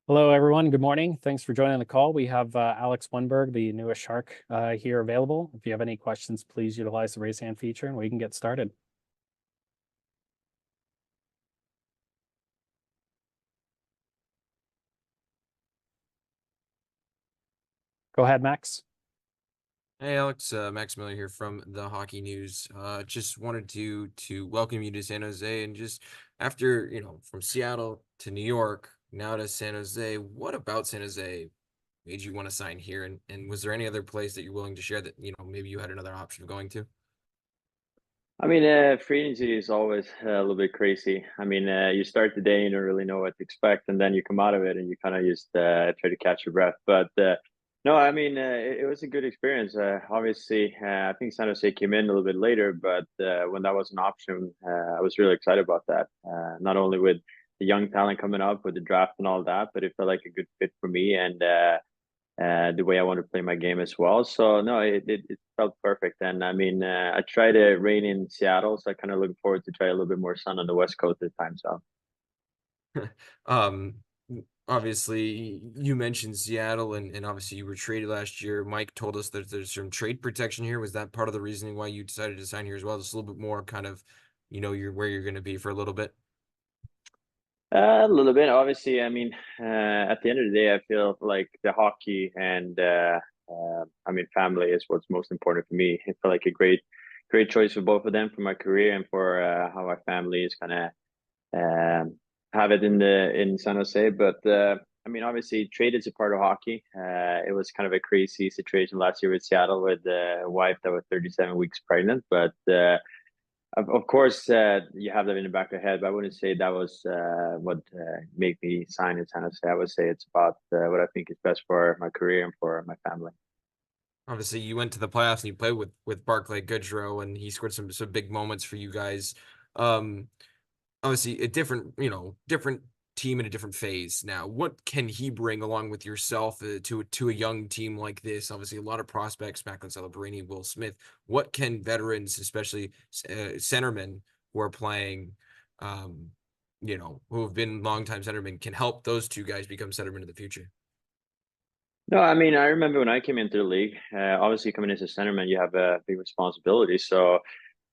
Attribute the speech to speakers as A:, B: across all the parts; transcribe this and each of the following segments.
A: Hello, everyone. Good morning. Thanks for joining the call. We have Alex Wennberg, the newest Shark, here available. If you have any questions, please utilize the raise hand feature and we can get started. Go ahead, Max.
B: Hey Alex, Max Miller here from the Hockey News. Just wanted to welcome you to San Jose, and just after from Seattle to New York, now to San Jose. What about San Jose made you want to sign here? And was there any other place that you're willing to share that maybe you had another option of going to?
C: Free agency is always a little bit crazy. You start the day, you don't really know what to expect, and then you come out of it and you kind of just try to catch your breath. But no, it was a good experience. Obviously, I think San Jose came in a little bit later, but when that was an option, I was really excited about that. Not only with the young talent coming up with the draft and all that, but it felt like a good fit for me and the way I want to play my game as well. So no, it felt perfect. And I tried to rain in Seattle, so I kind of look forward to try a little bit more sun on the West Coast this time. So
B: Um, Obviously you mentioned Seattle, and obviously you were traded last year. Mike told us that there's some trade protection here. Was that part of the reasoning why you decided to sign here as well? Just a little bit more kind of, you're where you're going to be for a little bit.
C: a little bit, obviously. At the end of the day, I feel like the hockey and family is what's most important for me. I feel like a great choice for both of them for my career and for how my family is gonna have it in San Jose. But obviously, trade is a part of hockey. It was kind of a crazy situation last year with Seattle with a wife that was 37 weeks pregnant. But of course, you have that in the back of your head. But I wouldn't say that was what made me sign in San Jose. I would say it's about what I think is best for my career and for my family.
B: Obviously, you went to the playoffs and you played with Barclay Goodrow, and he scored some big moments for you guys. Um, Obviously, a different team in a different phase now. What can he bring along with yourself to a young team like this? Obviously, a lot of prospects: Macklin Celebrini, Will Smith. What can veterans, especially centermen who are playing, who have been longtime centermen, can help those two guys become centermen in the future?
C: No, I remember when I came into the league. Obviously, coming as a centerman, you have a big responsibility. So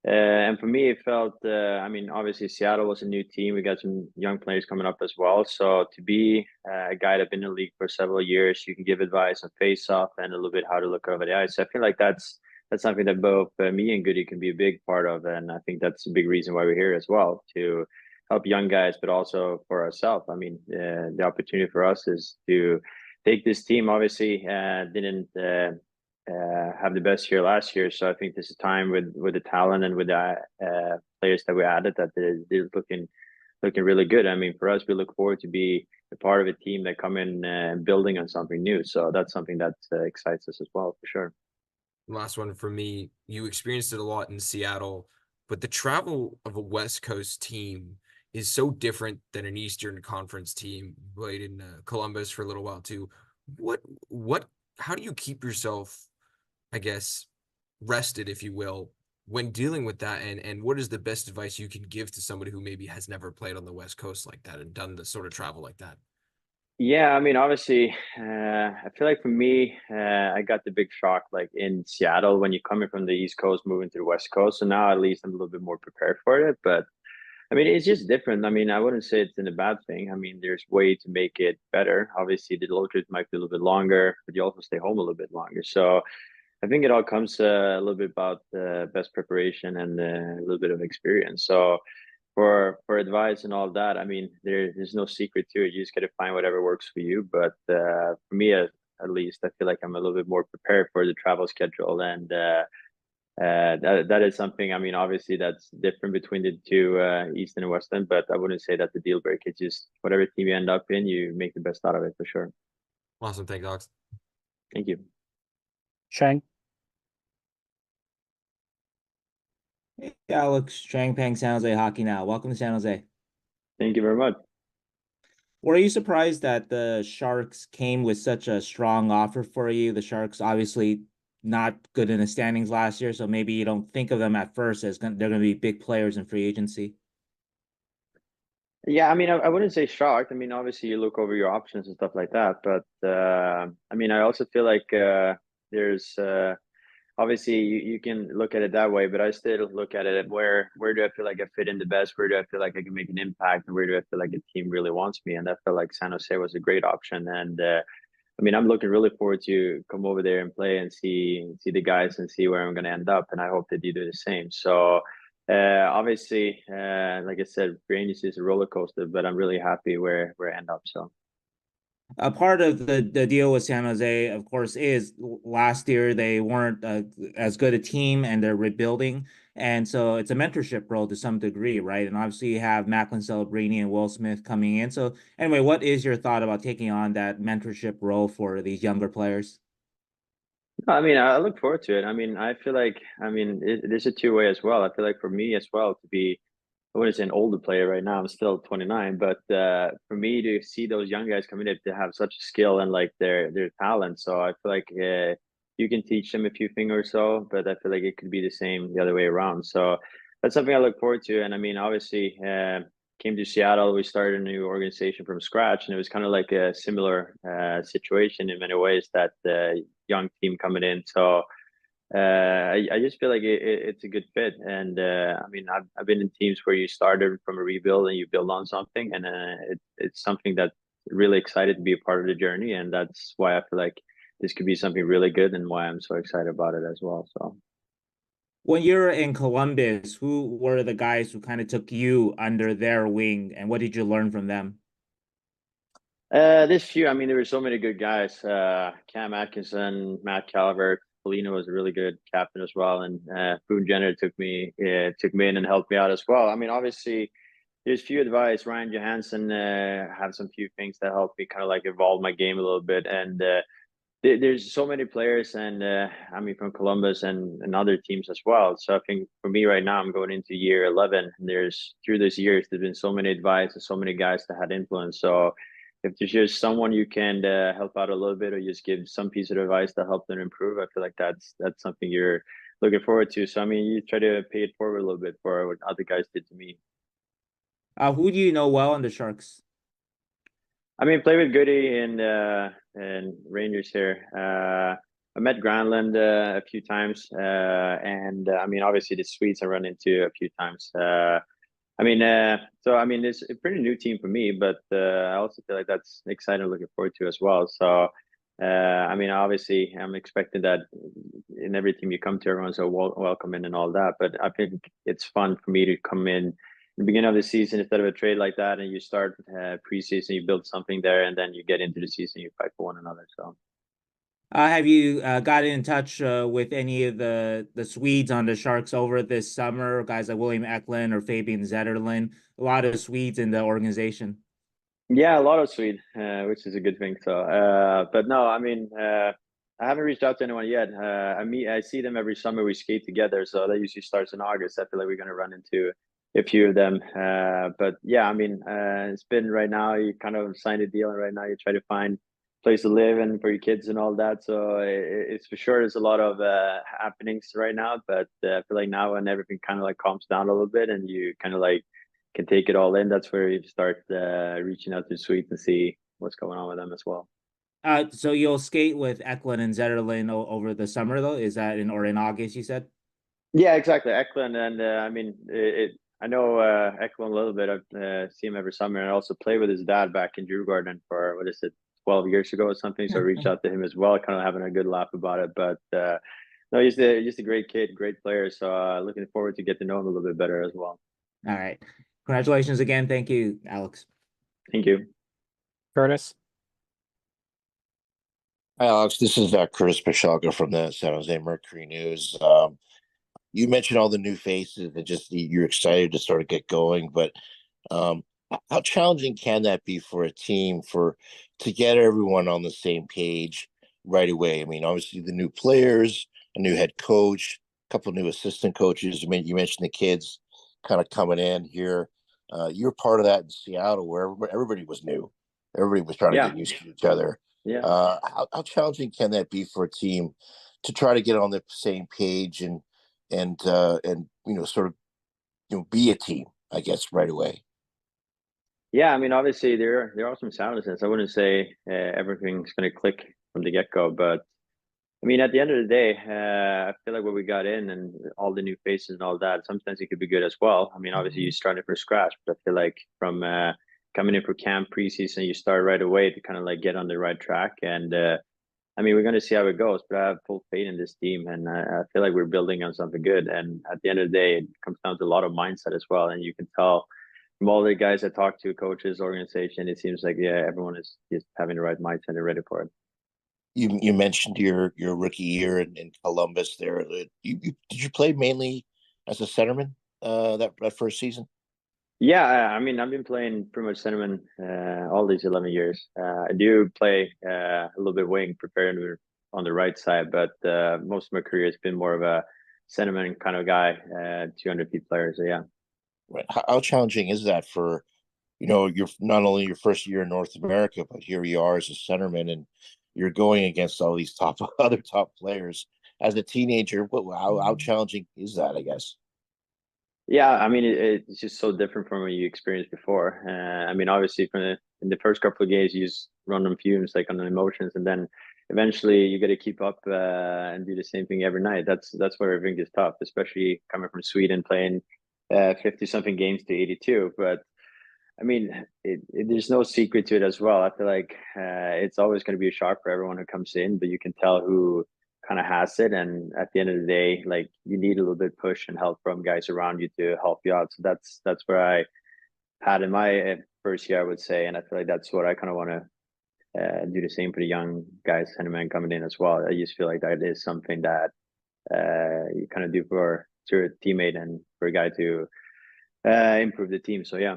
C: and for me, it felt, obviously Seattle was a new team. We got some young players coming up as well. So to be a guy that's been in the league for several years, you can give advice on face-off and a little bit how to look over the ice. I feel like that's something that both me and Goody can be a big part of. And I think that's a big reason why we're here as well, to help young guys, but also for ourselves. The opportunity for us is to take this team. Obviously, didn't have the best year last year. So I think this is time with the talent and with the players that we added that they're looking really good. For us, we look forward to be a part of a team that come in building on something new. So that's something that excites us as well, for sure.
B: Last one for me. You experienced it a lot in Seattle, but the travel of a West Coast team is so different than an Eastern Conference team. You played in Columbus for a little while too. What, how do you keep yourself, I guess, rested, if you will, when dealing with that? And what is the best advice you can give to somebody who maybe has never played on the West Coast like that and done the sort of travel like that?
C: Yeah, obviously, I feel like for me, I got the big shock like in Seattle when you're coming from the East Coast, moving to the West Coast. So now at least I'm a little bit more prepared for it. But it's just different. I wouldn't say it's in a bad thing. There's way to make it better. Obviously, the load trip might be a little bit longer, but you also stay home a little bit longer. So I think it all comes a little bit about best preparation and a little bit of experience. So for advice and all that, there's no secret to it. You just got to find whatever works for you. But for me, at least, I feel like I'm a little bit more prepared for the travel schedule and. That is something. Obviously, that's different between the two, Eastern and Western. But I wouldn't say that's the deal breaker. It's just whatever team you end up in, you make the best out of it for sure.
B: Awesome. Thanks, Alex.
C: Thank you.
A: Shang.
D: Hey, Alex, Chang Peng, San Jose Hockey Now. Welcome to San Jose.
C: Thank you very much.
D: Were you surprised that the Sharks came with such a strong offer for you? The Sharks obviously not good in the standings last year, so maybe you don't think of them at first as they're going to be big players in free agency.
C: Yeah, I mean, I wouldn't say shocked. I mean, obviously you look over your options and stuff like that, but I mean, I also feel like there's obviously you can look at it that way, but I still look at it at where do I feel like I fit in the best? Where do I feel like I can make an impact? And where do I feel like the team really wants me? And I felt like San Jose was a great option. And I mean, I'm looking really forward to come over there and play and see the guys and see where I'm going to end up. And I hope that you do the same. So obviously, like I said, free agency is a roller coaster, but I'm really happy where I end up. So.
D: A part of the deal with San Jose, of course, is last year they weren't as good a team and they're rebuilding. And so it's a mentorship role to some degree, right? And obviously you have Macklin Celebrini and Will Smith coming in. So anyway, what is your thought about taking on that mentorship role for these younger players?
C: I mean, I look forward to it. I mean, I feel like, I mean, there's a two-way as well. I feel like for me as well to be, I wouldn't say an older player right now. I'm still 29, but for me to see those young guys coming in to have such a skill and like their talent, so I feel like you can teach them a few things or so, but I feel like it could be the same the other way around. So that's something I look forward to. And I mean, obviously, came to Seattle, we started a new organization from scratch, and it was kind of like a similar situation in many ways that young team coming in. So I just feel like it's a good fit. And I mean, I've been in teams where you started from a rebuild and you build on something, and it's something that really excited to be a part of the journey. And that's why I feel like this could be something really good and why I'm so excited about it as well. So.
D: When you're in Columbus, who were the guys who kind of took you under their wing and what did you learn from them?
C: This year, I mean, there were so many good guys. Cam Atkinson, Matt Calvert, Polino was a really good captain as well, and Boone Jenner took me in and helped me out as well. I mean, obviously, there's few advice. Ryan Johansson have some few things that helped me kind of like evolve my game a little bit, and there's so many players, and I mean, from Columbus and other teams as well. So I think for me right now, I'm going into year 11. And there's through those years, there's been so many advice and so many guys that had influence. So if there's just someone you can help out a little bit or just give some piece of advice to help them improve, I feel like that's something you're looking forward to. So I mean, you try to pay it forward a little bit for what other guys did to me.
D: Who do you know well on the Sharks?
C: I mean, play with Goody and Rangers here. I met Granlund a few times, and I mean, obviously the Swedes I run into a few times. I mean, so I mean, it's a pretty new team for me, but I also feel like that's exciting, looking forward to as well. So, I mean, obviously, I'm expecting that in every team you come to, everyone's so welcoming and all that. But I think it's fun for me to come in the beginning of the season instead of a trade like that, and you start preseason, you build something there, and then you get into the season, you fight for one another. So.
D: Have you gotten in touch with any of the Swedes on the Sharks over this summer? Guys like William Eklund or Fabian Zetterlund. A lot of Swedes in the organization.
C: Yeah, a lot of Swede, which is a good thing. So, but no, I mean, I haven't reached out to anyone yet. I see them every summer. We skate together, so that usually starts in August. I feel like we're gonna run into a few of them. But yeah, I mean, it's been right now. You kind of signed a deal, and right now you try to find place to live and for your kids and all that. So it's for sure there's a lot of happenings right now. But I feel like now when everything kind of like calms down a little bit and you kind of like can take it all in, that's where you start reaching out to the Swedes and see what's going on with them as well.
D: So you'll skate with Eklund and Zetterlund over the summer, though? Is that in August, you said?
C: Yeah, exactly. Eklund, and I mean, I know Eklund a little bit. I see him every summer, and I also play with his dad back in Djurgården for what is it, 12 years ago or something. So I reached out to him as well, kind of having a good laugh about it. But no, he's just a great kid, great player. So looking forward to get to know him a little bit better as well.
D: All right. Congratulations again. Thank you, Alex.
C: Thank you.
A: Curtis.
E: Hi, Alex. This is Curtis Pashalka from the San Jose Mercury News. You mentioned all the new faces and just you're excited to sort of get going, but how challenging can that be for a team to get everyone on the same page right away? I mean, obviously the new players, a new head coach, a couple of new assistant coaches. I mean, you mentioned the kids kind of coming in here. You're part of that in Seattle where everybody was new. Everybody was trying to get used to each other.
C: Yeah.
E: How challenging can that be for a team to try to get on the same page and sort of be a team, I guess, right away?
C: Yeah, I mean, obviously there are some challenges. I wouldn't say everything's going to click from the get go, but I mean, at the end of the day, I feel like what we got in and all the new faces and all that, sometimes it could be good as well. I mean, obviously you started from scratch, but I feel like from coming in for camp preseason, you start right away to kind of like get on the right track. And I mean, we're going to see how it goes, but I have full faith in this team, and I feel like we're building on something good. And at the end of the day, it comes down to a lot of mindset as well. And you can tell from all the guys I talk to, coaches, organization, it seems like everyone is just having the right mindset and ready for it.
E: You mentioned your rookie year in Columbus there. Did you play mainly as a centerman that first season?
C: Yeah, I mean, I've been playing pretty much centerman all these 11 years. I do play a little bit wing, preparing on the right side, but most of my career has been more of a centerman kind of guy, 200 feet player. So yeah.
E: Right. How challenging is that for, you're not only your first year in North America, but here you are as a centerman and you're going against all these other top players. As a teenager, how challenging is that, I guess?
C: Yeah, I mean, it's just so different from what you experienced before. I mean, obviously, in the first couple of games, you just run on fumes, like on the emotions, and then eventually you got to keep up and do the same thing every night. That's where everything gets tough, especially coming from Sweden, playing 50 something games to 82. But I mean, there's no secret to it as well. I feel like it's always going to be a shock for everyone who comes in, but you can tell who kind of has it. And at the end of the day, like you need a little bit push and help from guys around you to help you out. So that's where I had in my first year, I would say, and I feel like that's what I kind of want to do the same for the young guys and men coming in as well. I just feel like that is something that you kind of do for your teammate and for a guy to improve the team. So yeah.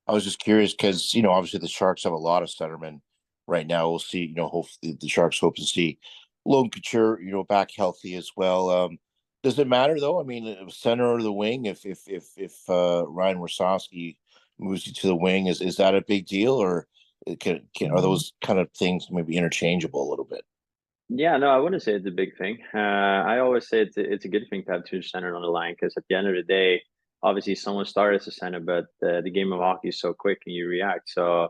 E: I was just curious because, obviously the Sharks have a lot of centermen right now. We'll see, hopefully the Sharks hope to see Logan Couture, back healthy as well. Does it matter though? I mean, center or the wing, if Ryan Rosowski moves you to the wing, is that a big deal, or are those kind of things maybe interchangeable a little bit?
C: Yeah, no, I wouldn't say it's a big thing. I always say it's a good thing to have two center on the line because at the end of the day, obviously someone started as a center, but the game of hockey is so quick and you react. So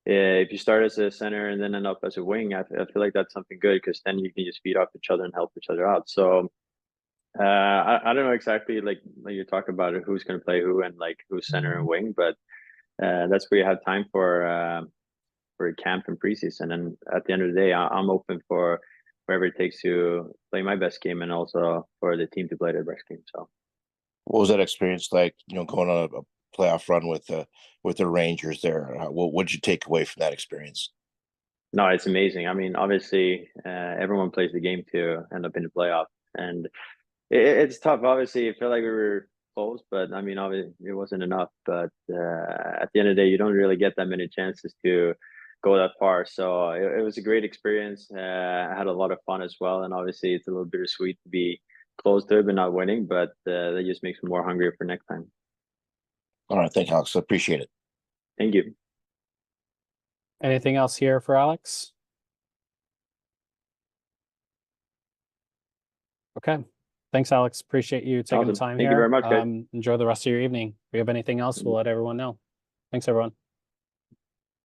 C: if you start as a center and then end up as a wing, I feel like that's something good because then you can just feed off each other and help each other out. So I don't know exactly like you're talking about who's going to play who and like who's center and wing, but that's where you have time for camp and preseason. And at the end of the day, I'm open for wherever it takes to play my best game and also for the team to play their best game. So,
E: what was that experience like? Going on a playoff run with the Rangers there. What did you take away from that experience?
C: No, it's amazing. I mean, obviously, everyone plays the game to end up in the playoff, and it's tough. Obviously, I feel like we were close, but I mean, obviously, it wasn't enough. But at the end of the day, you don't really get that many chances to go that far. So it was a great experience. I had a lot of fun as well, and obviously, it's a little bittersweet to be close to it but not winning. But that just makes me more hungry for next time.
E: All right, thank you, Alex. I appreciate it.
C: Thank you.
A: Anything else here for Alex? Okay. Thanks, Alex. Appreciate you taking the
C: Awesome.
A: time
C: Thank
A: here.
C: you very much, guys.
A: Enjoy the rest of your evening. If we have anything else, we'll let everyone know. Thanks, everyone.